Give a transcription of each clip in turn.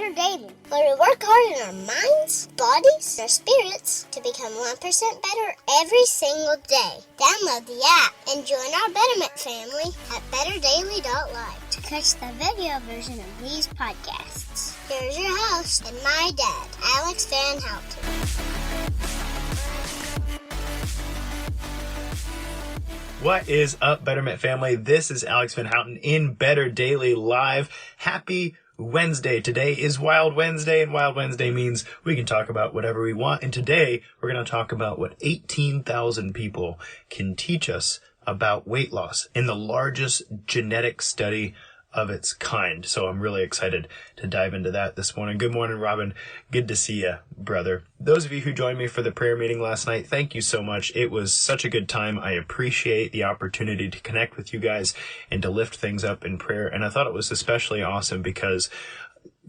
better daily, where we work hard in our minds, bodies, and our spirits to become 1% better every single day. Download the app and join our Betterment family at betterdaily.life to catch the video version of these podcasts. Here's your host and my dad, Alex Van Houten. What is up, Betterment family? This is Alex Van Houten in Better Daily Live. Happy Wednesday. Today is Wild Wednesday, and Wild Wednesday means we can talk about whatever we want. And today we're going to talk about what 18,000 people can teach us about weight loss in the largest genetic study of its kind. So I'm really excited to dive into that this morning. Good morning, Robin. Good to see you, brother. Those of you who joined me for the prayer meeting last night, thank you so much. It was such a good time. I appreciate the opportunity to connect with you guys and to lift things up in prayer. And I thought it was especially awesome because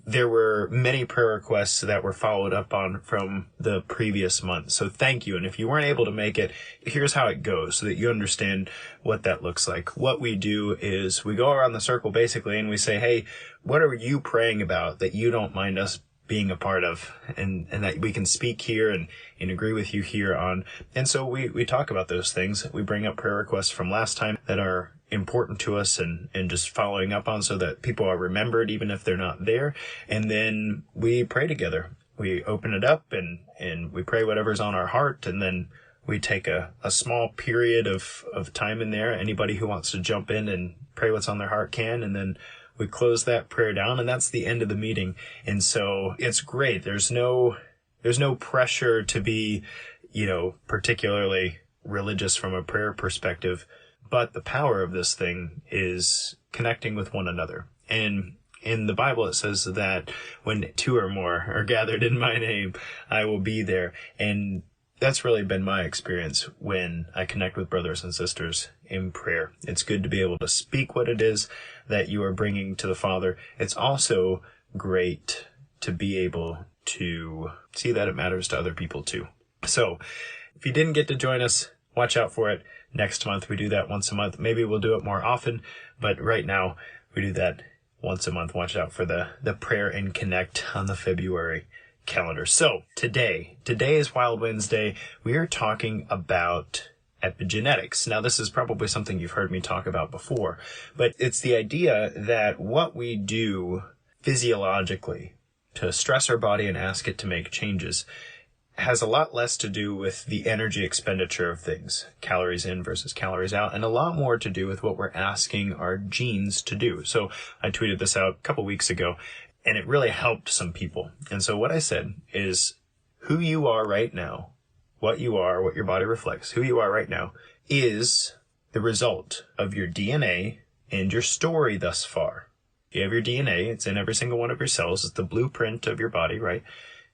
there were many prayer requests that were followed up on from the previous month. So thank you. And if you weren't able to make it, here's how it goes so that you understand what that looks like. What we do is we go around the circle basically and we say, hey, what are you praying about that you don't mind us being a part of, and that we can speak here and agree with you here on. And so we talk about those things. We bring up prayer requests from last time that are important to us and just following up on so that people are remembered even if they're not there. And then we pray together. We open it up and we pray whatever's on our heart, and then we take a small period of time in there. Anybody who wants to jump in and pray what's on their heart can, and then we close that prayer down, and that's the end of the meeting. And so it's great. There's no pressure to be, particularly religious from a prayer perspective, but the power of this thing is connecting with one another. And in the Bible, it says that when two or more are gathered in my name, I will be there. And that's really been my experience when I connect with brothers and sisters in prayer. It's good to be able to speak what it is that you are bringing to the Father. It's also great to be able to see that it matters to other people too. So if you didn't get to join us, watch out for it. Next month, we do that once a month. Maybe we'll do it more often, but right now we do that once a month. Watch out for the prayer and connect on the February calendar. So today is Wild Wednesday. We are talking about epigenetics. Now, this is probably something you've heard me talk about before, but it's the idea that what we do physiologically to stress our body and ask it to make changes has a lot less to do with the energy expenditure of things, calories in versus calories out, and a lot more to do with what we're asking our genes to do. So I tweeted this out a couple weeks ago, and it really helped some people. And so what I said is, who you are right now, what you are, what your body reflects, who you are right now, is the result of your DNA and your story thus far. You have your DNA. It's in every single one of your cells. It's the blueprint of your body, right?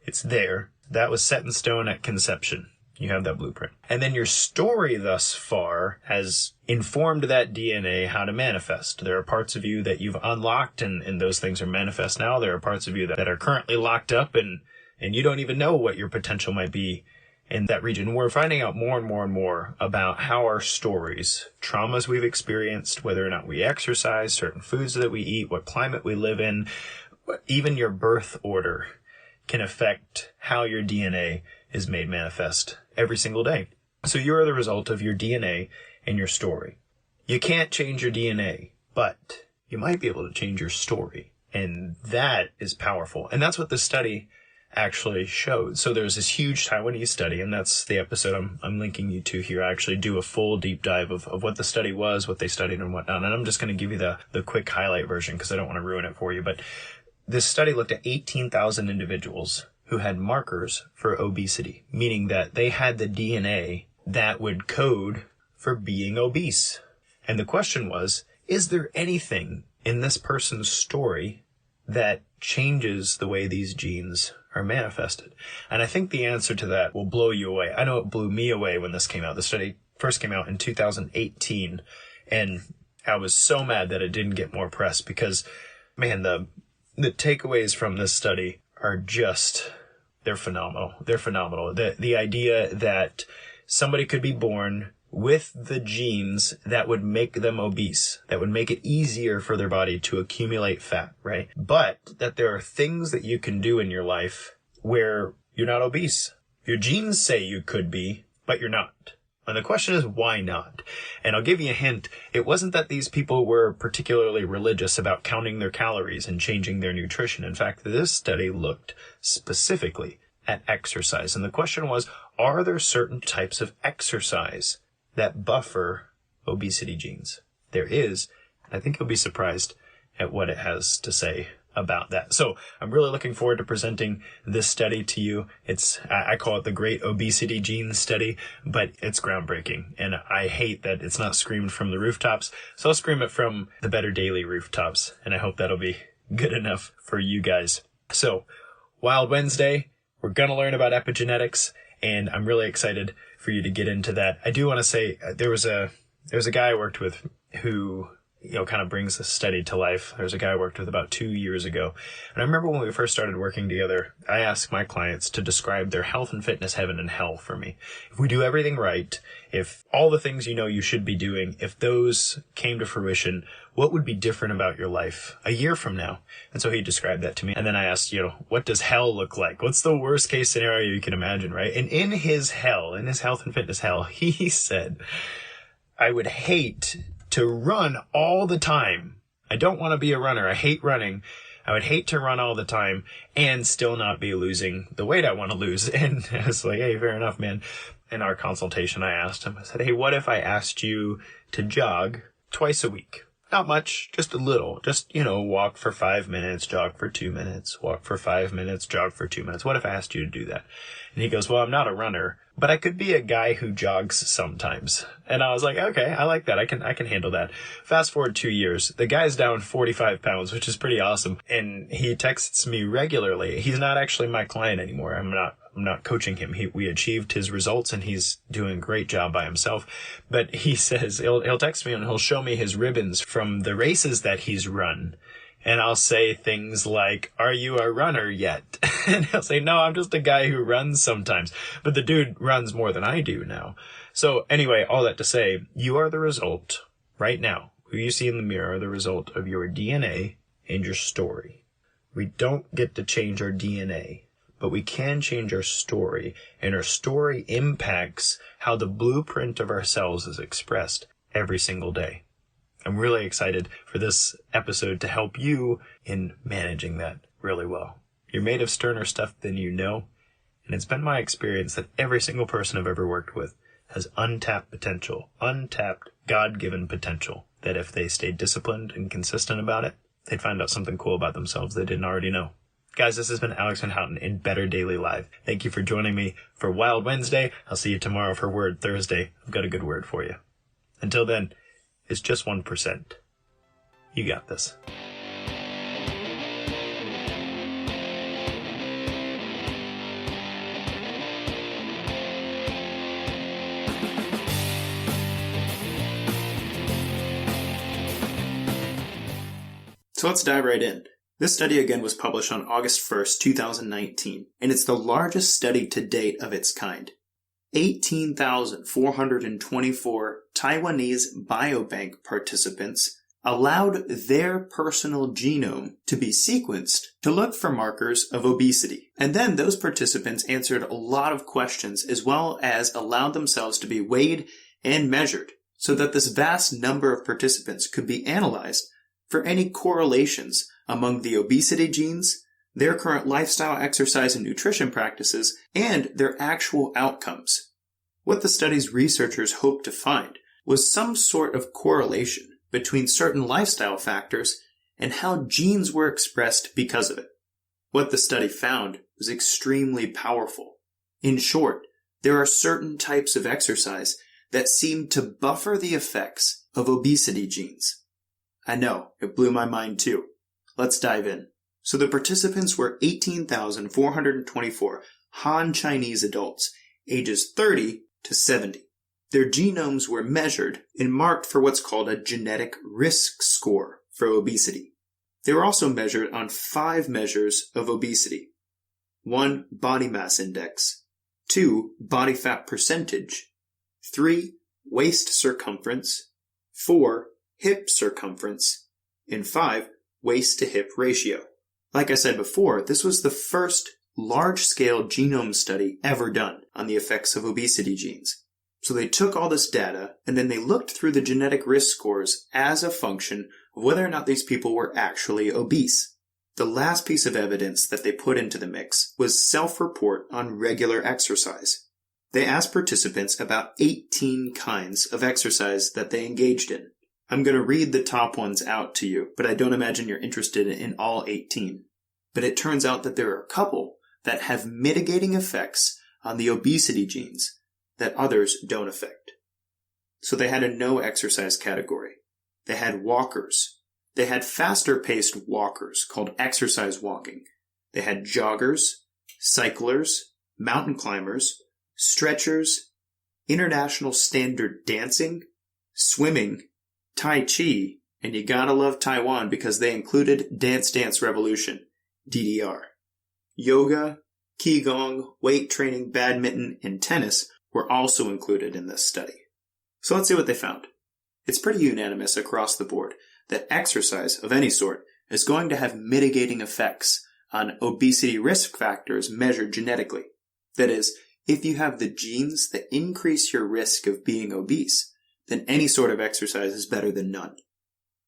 It's there. That was set in stone at conception. You have that blueprint. And then your story thus far has informed that DNA how to manifest. There are parts of you that you've unlocked and those things are manifest now. There are parts of you that are currently locked up and you don't even know what your potential might be in that region. We're finding out more and more and more about how our stories, traumas we've experienced, whether or not we exercise, certain foods that we eat, what climate we live in, even your birth order can affect how your DNA is made manifest every single day. So you are the result of your DNA and your story. You can't change your DNA, but you might be able to change your story. And that is powerful. And that's what the study actually showed. So there's this huge Taiwanese study, and that's the episode I'm linking you to here. I actually do a full deep dive of what the study was, what they studied and whatnot. And I'm just going to give you the quick highlight version because I don't want to ruin it for you. But this study looked at 18,000 individuals who had markers for obesity, meaning that they had the DNA that would code for being obese. And the question was, is there anything in this person's story that changes the way these genes are manifested? And I think the answer to that will blow you away. I know it blew me away when this came out. The study first came out in 2018, and I was so mad that it didn't get more press because, man, the takeaways from this study are just, they're phenomenal. They're phenomenal. The idea that somebody could be born with the genes that would make them obese, that would make it easier for their body to accumulate fat, right? But that there are things that you can do in your life where you're not obese. Your genes say you could be, but you're not. And the question is, why not? And I'll give you a hint. It wasn't that these people were particularly religious about counting their calories and changing their nutrition. In fact, this study looked specifically at exercise. And the question was, are there certain types of exercise that buffer obesity genes? There is, and I think you'll be surprised at what it has to say about that. So I'm really looking forward to presenting this study to you. I call it the Great Obesity Gene Study, but it's groundbreaking. And I hate that it's not screamed from the rooftops. So I'll scream it from the Better Daily rooftops. And I hope that'll be good enough for you guys. So Wild Wednesday, we're going to learn about epigenetics, and I'm really excited for you to get into that. I do want to say there was a guy I worked with who kind of brings this study to life. There's a guy I worked with about 2 years ago. And I remember when we first started working together, I asked my clients to describe their health and fitness heaven and hell for me. If we do everything right, if all the things you should be doing, if those came to fruition, what would be different about your life a year from now? And so he described that to me. And then I asked, what does hell look like? What's the worst case scenario you can imagine, right? And in his health and fitness hell, he said, I would hate to run all the time. I don't want to be a runner. I hate running. I would hate to run all the time and still not be losing the weight I want to lose. And I was like, hey, fair enough, man. In our consultation, I asked him, I said, hey, what if I asked you to jog twice a week? Not much, just a little. Just, walk for 5 minutes, jog for 2 minutes, walk for 5 minutes, jog for 2 minutes. What if I asked you to do that? And he goes, well, I'm not a runner, but I could be a guy who jogs sometimes. And I was like, okay, I like that. I can handle that. Fast forward 2 years. The guy's down 45 pounds, which is pretty awesome. And he texts me regularly. He's not actually my client anymore. I'm not coaching him. We achieved his results and he's doing a great job by himself. But he says, he'll text me and he'll show me his ribbons from the races that he's run. And I'll say things like, are you a runner yet? And he'll say, no, I'm just a guy who runs sometimes. But the dude runs more than I do now. So anyway, all that to say, you are the result right now. Who you see in the mirror are the result of your DNA and your story. We don't get to change our DNA, but we can change our story. And our story impacts how the blueprint of ourselves is expressed every single day. I'm really excited for this episode to help you in managing that really well. You're made of sterner stuff than you know, and it's been my experience that every single person I've ever worked with has untapped potential, untapped God-given potential, that if they stayed disciplined and consistent about it, they'd find out something cool about themselves they didn't already know. Guys, this has been Alex Van Houten in Better Daily Live. Thank you for joining me for Wild Wednesday. I'll see you tomorrow for Word Thursday. I've got a good word for you. Until then, it's just 1%. You got this. So let's dive right in. This study again was published on August 1st, 2019, and it's the largest study to date of its kind. 18,424 Taiwanese biobank participants allowed their personal genome to be sequenced to look for markers of obesity. And then those participants answered a lot of questions as well as allowed themselves to be weighed and measured so that this vast number of participants could be analyzed for any correlations among the obesity genes, their current lifestyle, exercise, and nutrition practices, and their actual outcomes. What the study's researchers hoped to find was some sort of correlation between certain lifestyle factors and how genes were expressed because of it. What the study found was extremely powerful. In short, there are certain types of exercise that seem to buffer the effects of obesity genes. I know, it blew my mind too. Let's dive in. So the participants were 18,424 Han Chinese adults, ages 30 to 70. Their genomes were measured and marked for what's called a genetic risk score for obesity. They were also measured on 5 measures of obesity. 1. Body mass index. 2. Body fat percentage. 3. waist circumference, 4, hip circumference, and 5, waist to hip ratio. Like I said before, this was the first large-scale genome study ever done on the effects of obesity genes. So they took all this data, and then they looked through the genetic risk scores as a function of whether or not these people were actually obese. The last piece of evidence that they put into the mix was self-report on regular exercise. They asked participants about 18 kinds of exercise that they engaged in. I'm going to read the top ones out to you, but I don't imagine you're interested in all 18. But it turns out that there are a couple that have mitigating effects on the obesity genes that others don't affect. So they had a no exercise category. They had walkers. They had faster-paced walkers called exercise walking. They had joggers, cyclers, mountain climbers, stretchers, international standard dancing, swimming, Tai Chi, and you gotta love Taiwan because they included Dance Dance Revolution, DDR. Yoga, Qigong, weight training, badminton, and tennis were also included in this study. So let's see what they found. It's pretty unanimous across the board that exercise of any sort is going to have mitigating effects on obesity risk factors measured genetically. That is, if you have the genes that increase your risk of being obese, then any sort of exercise is better than none.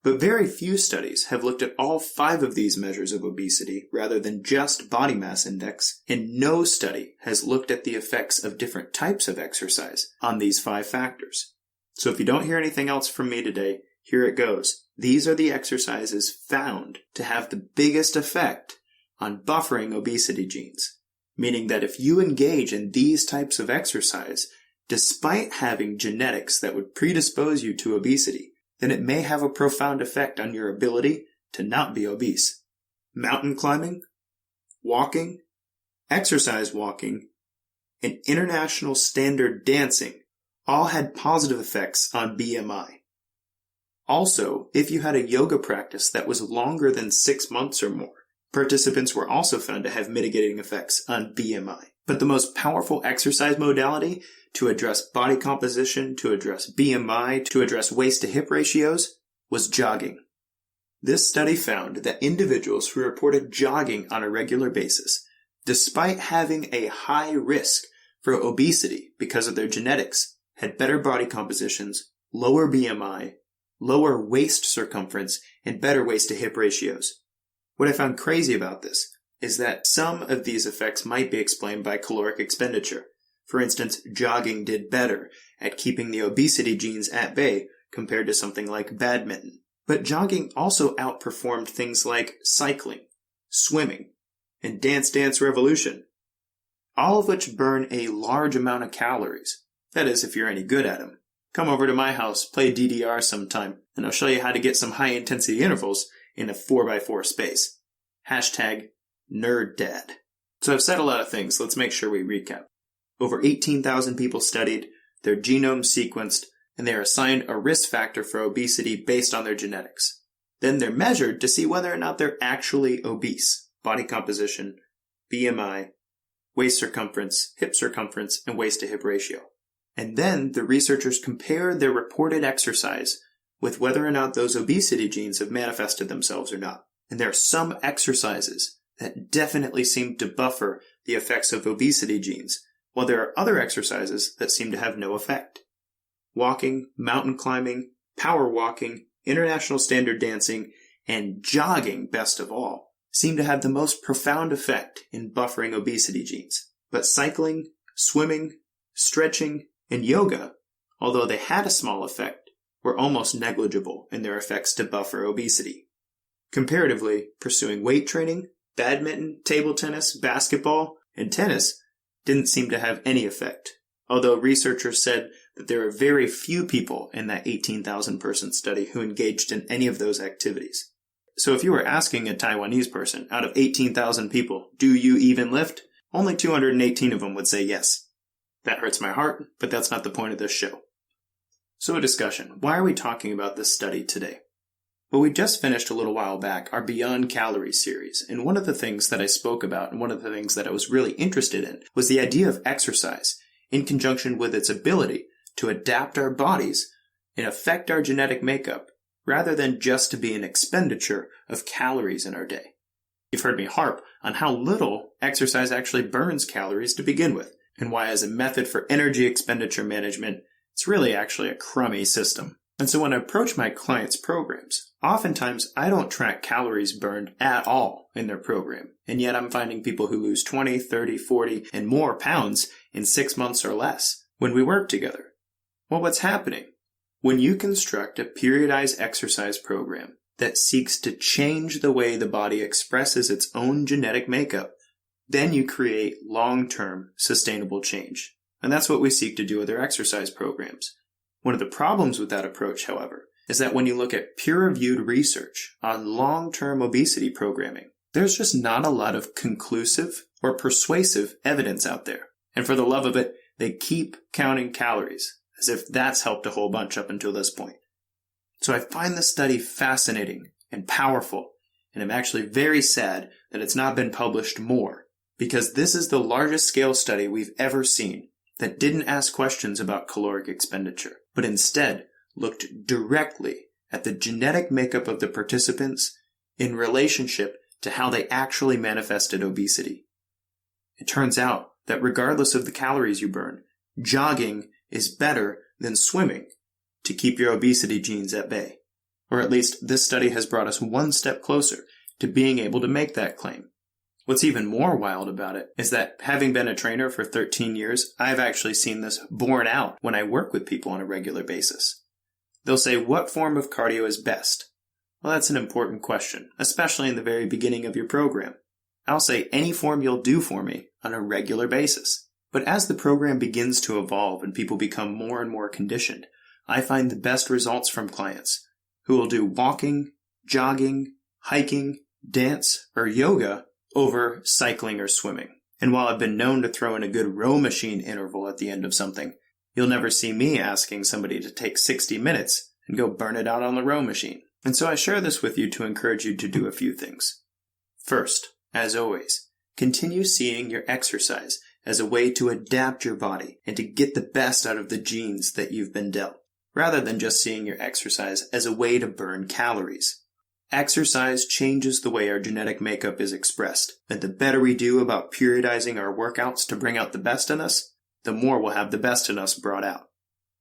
But very few studies have looked at all 5 of these measures of obesity rather than just body mass index, and no study has looked at the effects of different types of exercise on these 5 factors. So if you don't hear anything else from me today, here it goes. These are the exercises found to have the biggest effect on buffering obesity genes, meaning that if you engage in these types of exercise, despite having genetics that would predispose you to obesity, then it may have a profound effect on your ability to not be obese. Mountain climbing, walking, exercise walking, and international standard dancing all had positive effects on BMI. Also, if you had a yoga practice that was longer than 6 months or more, participants were also found to have mitigating effects on BMI. But the most powerful exercise modality to address body composition, to address BMI, to address waist to hip ratios was jogging. This study found that individuals who reported jogging on a regular basis, despite having a high risk for obesity because of their genetics, had better body compositions, lower BMI, lower waist circumference, and better waist to hip ratios. What I found crazy about this is that some of these effects might be explained by caloric expenditure. For instance, jogging did better at keeping the obesity genes at bay compared to something like badminton. But jogging also outperformed things like cycling, swimming, and Dance Dance Revolution, all of which burn a large amount of calories. That is, if you're any good at them. Come over to my house, play DDR sometime, and I'll show you how to get some high-intensity intervals in a 4x4 space. Hashtag NerdDad. So I've said a lot of things. Let's make sure we recap. Over 18,000 people studied, their genomes sequenced, and they are assigned a risk factor for obesity based on their genetics. Then they're measured to see whether or not they're actually obese. Body composition, BMI, waist circumference, hip circumference, and waist to hip ratio. And then the researchers compare their reported exercise with whether or not those obesity genes have manifested themselves or not. And there are some exercises that definitely seem to buffer the effects of obesity genes, while there are other exercises that seem to have no effect. Walking, mountain climbing, power walking, international standard dancing, and jogging, best of all, seem to have the most profound effect in buffering obesity genes. But cycling, swimming, stretching, and yoga, although they had a small effect, were almost negligible in their effects to buffer obesity. Comparatively, pursuing weight training, badminton, table tennis, basketball, and tennis didn't seem to have any effect, although researchers said that there are very few people in that 18,000 person study who engaged in any of those activities. So if you were asking a Taiwanese person, out of 18,000 people, do you even lift? Only 218 of them would say yes. That hurts my heart, but that's not the point of this show. So a discussion. Why are we talking about this study today? Well, we just finished a little while back our Beyond Calories series, and one of the things that I spoke about and one of the things that I was really interested in was the idea of exercise in conjunction with its ability to adapt our bodies and affect our genetic makeup, rather than just to be an expenditure of calories in our day. You've heard me harp on how little exercise actually burns calories to begin with, and why as a method for energy expenditure management, it's really actually a crummy system. And so when I approach my clients' programs, oftentimes I don't track calories burned at all in their program. And yet I'm finding people who lose 20, 30, 40, and more pounds in 6 months or less when we work together. Well, what's happening? When you construct a periodized exercise program that seeks to change the way the body expresses its own genetic makeup, then you create long-term sustainable change. And that's what we seek to do with our exercise programs. One of the problems with that approach, however, is that when you look at peer-reviewed research on long-term obesity programming, there's just not a lot of conclusive or persuasive evidence out there. And for the love of it, they keep counting calories, as if that's helped a whole bunch up until this point. So I find this study fascinating and powerful, and I'm actually very sad that it's not been published more, because this is the largest scale study we've ever seen that didn't ask questions about caloric expenditure, but instead looked directly at the genetic makeup of the participants in relationship to how they actually manifested obesity. It turns out that regardless of the calories you burn, jogging is better than swimming to keep your obesity genes at bay. Or at least this study has brought us one step closer to being able to make that claim. What's even more wild about it is that having been a trainer for 13 years, I've actually seen this borne out when I work with people on a regular basis. They'll say, what form of cardio is best? Well, that's an important question, especially in the very beginning of your program. I'll say any form you'll do for me on a regular basis. But as the program begins to evolve and people become more and more conditioned, I find the best results from clients who will do walking, jogging, hiking, dance, or yoga over cycling or swimming. And while I've been known to throw in a good row machine interval at the end of something, you'll never see me asking somebody to take 60 minutes and go burn it out on the row machine. And so I share this with you to encourage you to do a few things. First, as always, continue seeing your exercise as a way to adapt your body and to get the best out of the genes that you've been dealt, rather than just seeing your exercise as a way to burn calories. Exercise changes the way our genetic makeup is expressed, and the better we do about periodizing our workouts to bring out the best in us, the more we'll have the best in us brought out.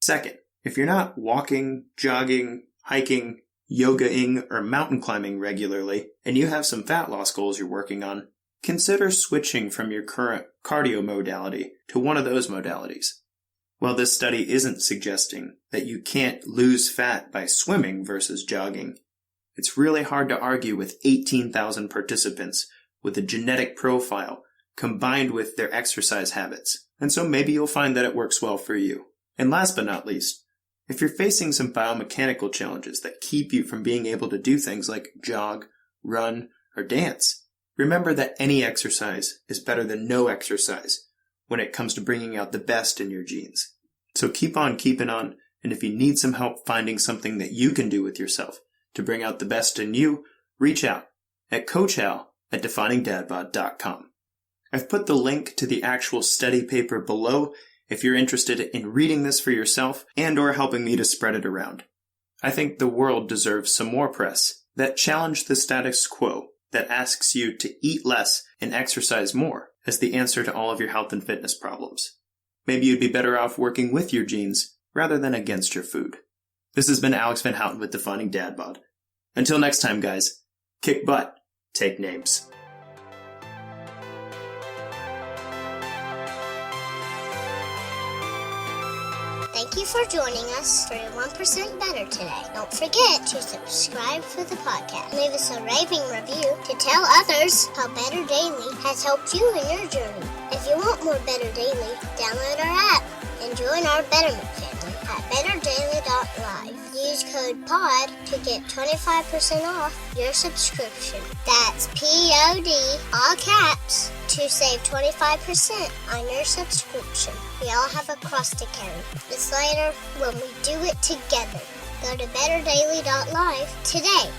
Second, if you're not walking, jogging, hiking, yogaing, or mountain climbing regularly, and you have some fat loss goals you're working on, consider switching from your current cardio modality to one of those modalities. While this study isn't suggesting that you can't lose fat by swimming versus jogging, it's really hard to argue with 18,000 participants with a genetic profile combined with their exercise habits. And so maybe you'll find that it works well for you. And last but not least, if you're facing some biomechanical challenges that keep you from being able to do things like jog, run, or dance, remember that any exercise is better than no exercise when it comes to bringing out the best in your genes. So keep on keeping on, and if you need some help finding something that you can do with yourself to bring out the best in you, reach out at coachhal@definingdadbod.com. I've put the link to the actual study paper below if you're interested in reading this for yourself and or helping me to spread it around. I think the world deserves some more press that challenge the status quo, that asks you to eat less and exercise more as the answer to all of your health and fitness problems. Maybe you'd be better off working with your genes rather than against your food. This has been Alex Van Houten with Defining Dad Bod. Until next time, guys, kick butt, take names. Thank you for joining us for 1% Better today. Don't forget to subscribe for the podcast. Leave us a raving review to tell others how Better Daily has helped you in your journey. If you want more Better Daily, download our app and join our Betterment family at betterdaily.live. Use code POD to get 25% off your subscription. That's POD, all caps, to save 25% on your subscription. We all have a cross to carry. It's lighter when we do it together. Go to betterdaily.live today.